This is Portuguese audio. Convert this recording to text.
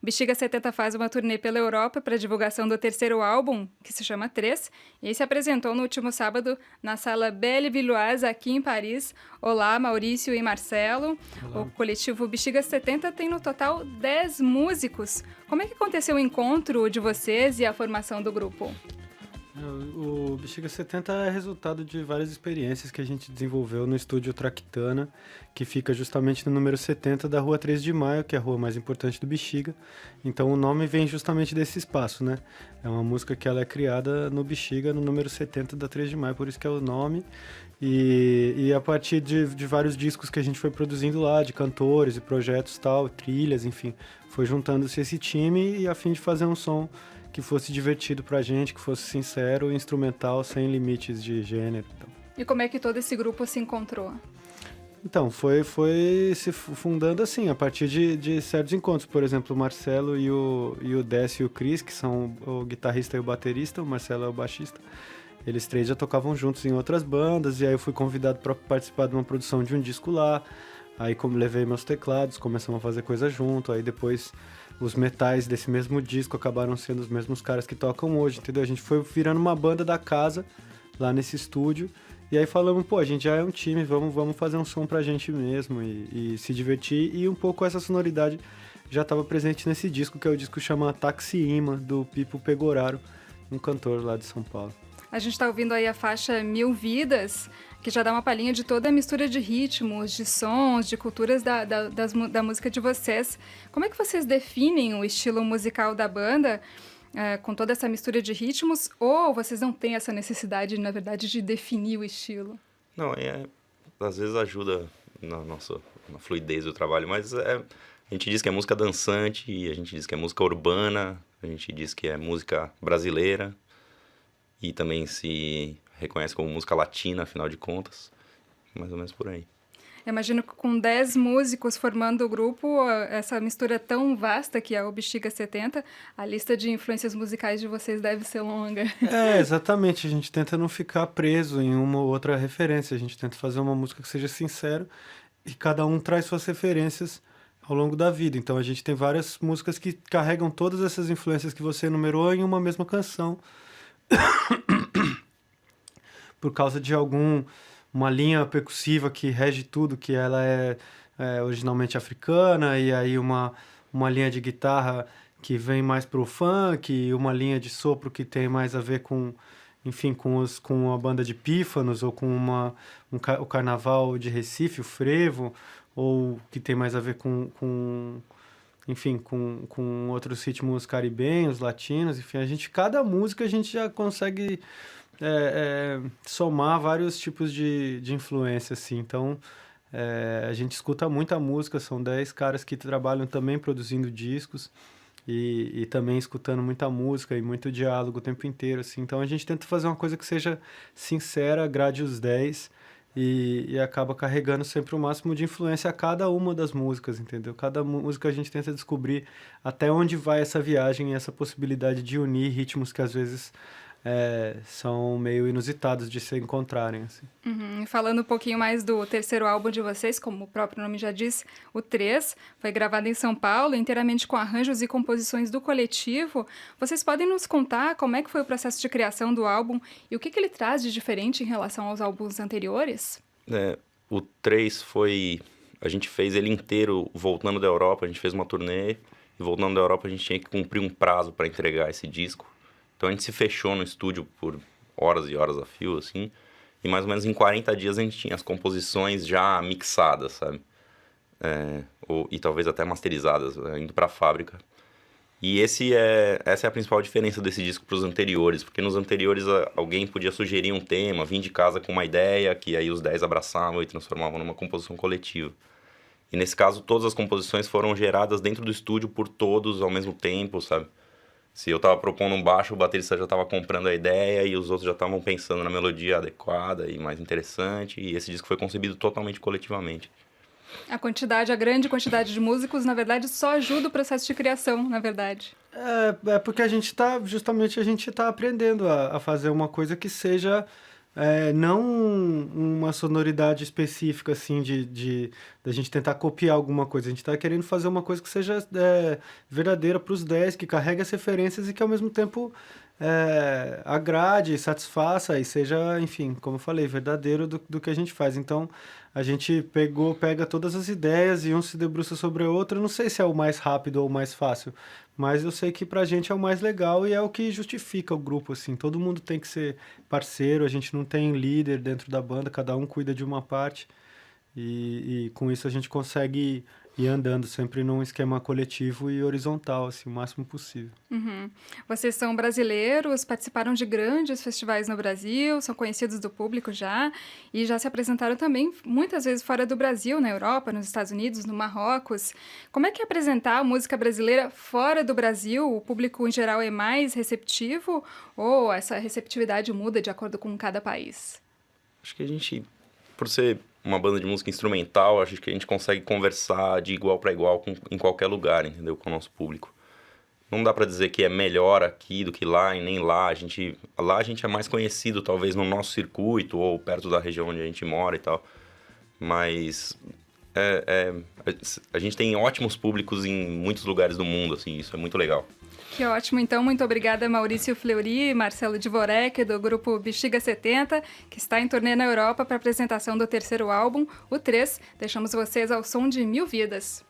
Bexiga 70 faz uma turnê pela Europa para divulgação do terceiro álbum, que se chama 3, e aí se apresentou no último sábado na Sala Belle-Villoise, aqui em Paris. Olá, Maurício e Marcelo. O Olá. coletivo Bexiga 70 tem no total 10 músicos. Como é que aconteceu o encontro de vocês e a formação do grupo? O Bexiga 70 é resultado de várias experiências que a gente desenvolveu no estúdio Tractana, que fica justamente no número 70 da Rua 3 de Maio, que é a rua mais importante do Bexiga. Então o nome vem justamente desse espaço, né? É uma música que ela é criada no Bexiga, no número 70 da 3 de Maio, por isso que é o nome. E a partir de vários discos que a gente foi produzindo lá, de cantores e projetos tal, trilhas, enfim, foi juntando-se esse time e a fim de fazer um som que fosse divertido pra gente, que fosse sincero, instrumental, sem limites de gênero. E como é que todo esse grupo se encontrou? Então, foi se fundando assim, a partir de certos encontros. Por exemplo, o Marcelo e o Décio e o Cris, que são o guitarrista e o baterista, o Marcelo é o baixista. Eles três já tocavam juntos em outras bandas, e aí eu fui convidado para participar de uma produção de um disco lá. Aí como levei meus teclados, começamos a fazer coisa junto, aí depois os metais desse mesmo disco acabaram sendo os mesmos caras que tocam hoje, entendeu? A gente foi virando uma banda da casa, lá nesse estúdio, e aí falamos, pô, a gente já é um time, vamos fazer um som pra gente mesmo e se divertir, e um pouco essa sonoridade já estava presente nesse disco, que é o disco chama Taxi Ima, do Pipo Pegoraro, um cantor lá de São Paulo. A gente está ouvindo aí a faixa Mil Vidas, que já dá uma palhinha de toda a mistura de ritmos, de sons, de culturas da música de vocês. Como é que vocês definem o estilo musical da banda, com toda essa mistura de ritmos, ou vocês não têm essa necessidade, na verdade, de definir o estilo? Não, às vezes ajuda na fluidez do trabalho, mas a gente diz que é música dançante, a gente diz que é música urbana, a gente diz que é música brasileira, e também se reconhece como música latina, afinal de contas, mais ou menos por aí. Eu imagino que com 10 músicos formando o grupo, essa mistura tão vasta que é o Bexiga 70, a lista de influências musicais de vocês deve ser longa. É, exatamente, a gente tenta não ficar preso em uma ou outra referência, a gente tenta fazer uma música que seja sincera e cada um traz suas referências ao longo da vida. Então a gente tem várias músicas que carregam todas essas influências que você enumerou em uma mesma canção. Por causa de uma linha percussiva que rege tudo, que ela é originalmente africana, e aí uma linha de guitarra que vem mais pro funk, e uma linha de sopro que tem mais a ver com, enfim, com a banda de pífanos, ou com o carnaval de Recife, o frevo, ou que tem mais a ver enfim, com outros ritmos caribenhos, latinos, enfim, cada música a gente já consegue somar vários tipos de influência, assim, então a gente escuta muita música, são 10 caras que trabalham também produzindo discos e também escutando muita música e muito diálogo o tempo inteiro, assim, então a gente tenta fazer uma coisa que seja sincera, agrade os 10 e acaba carregando sempre o máximo de influência a cada uma das músicas, entendeu? Cada música a gente tenta descobrir até onde vai essa viagem e essa possibilidade de unir ritmos que às vezes são meio inusitados de se encontrarem, assim. Uhum. E falando um pouquinho mais do terceiro álbum de vocês, como o próprio nome já diz, o 3, foi gravado em São Paulo, inteiramente com arranjos e composições do coletivo. Vocês podem nos contar como é que foi o processo de criação do álbum e o que ele traz de diferente em relação aos álbuns anteriores? O 3 a gente fez ele inteiro voltando da Europa, a gente fez uma turnê, e voltando da Europa a gente tinha que cumprir um prazo para entregar esse disco. Então a gente se fechou no estúdio por horas e horas a fio, assim, e mais ou menos em 40 dias a gente tinha as composições já mixadas, sabe? E talvez até masterizadas, indo pra fábrica. E essa é a principal diferença desse disco pros anteriores, porque nos anteriores alguém podia sugerir um tema, vir de casa com uma ideia, que aí os 10 abraçavam e transformavam numa composição coletiva. E nesse caso todas as composições foram geradas dentro do estúdio por todos ao mesmo tempo, sabe? Se eu tava propondo um baixo, o baterista já tava comprando a ideia e os outros já estavam pensando na melodia adequada e mais interessante. E esse disco foi concebido totalmente coletivamente. A grande quantidade de músicos, na verdade, só ajuda o processo de criação, na verdade. Porque a gente tá aprendendo a fazer uma coisa que seja não uma sonoridade específica, assim, da gente tentar copiar alguma coisa. A gente tá querendo fazer uma coisa que seja verdadeira para os 10, que carregue as referências e que, ao mesmo tempo, agrade, satisfaça e seja, enfim, como eu falei, verdadeiro do que a gente faz. Então, a gente pega todas as ideias e um se debruça sobre o outro. Eu não sei se é o mais rápido ou o mais fácil, mas eu sei que pra gente é o mais legal e é o que justifica o grupo, assim. Todo mundo tem que ser parceiro, a gente não tem líder dentro da banda, cada um cuida de uma parte. E com isso a gente consegue ir andando sempre num esquema coletivo e horizontal, assim, o máximo possível. Uhum. Vocês são brasileiros, participaram de grandes festivais no Brasil, são conhecidos do público já, e já se apresentaram também muitas vezes fora do Brasil, na Europa, nos Estados Unidos, no Marrocos. Como é que é apresentar a música brasileira fora do Brasil? O público em geral é mais receptivo ou essa receptividade muda de acordo com cada país? Acho que a gente, por ser uma banda de música instrumental, acho que a gente consegue conversar de igual para igual em qualquer lugar, entendeu? Com o nosso público. Não dá para dizer que é melhor aqui do que lá e nem lá. Lá a gente é mais conhecido, talvez, no nosso circuito ou perto da região onde a gente mora e tal. Mas a gente tem ótimos públicos em muitos lugares do mundo, assim, isso é muito legal. Que ótimo, então. Muito obrigada, Maurício Fleury e Marcelo Dvorek, do grupo Bexiga 70, que está em turnê na Europa para a apresentação do terceiro álbum, o 3. Deixamos vocês ao som de Mil Vidas.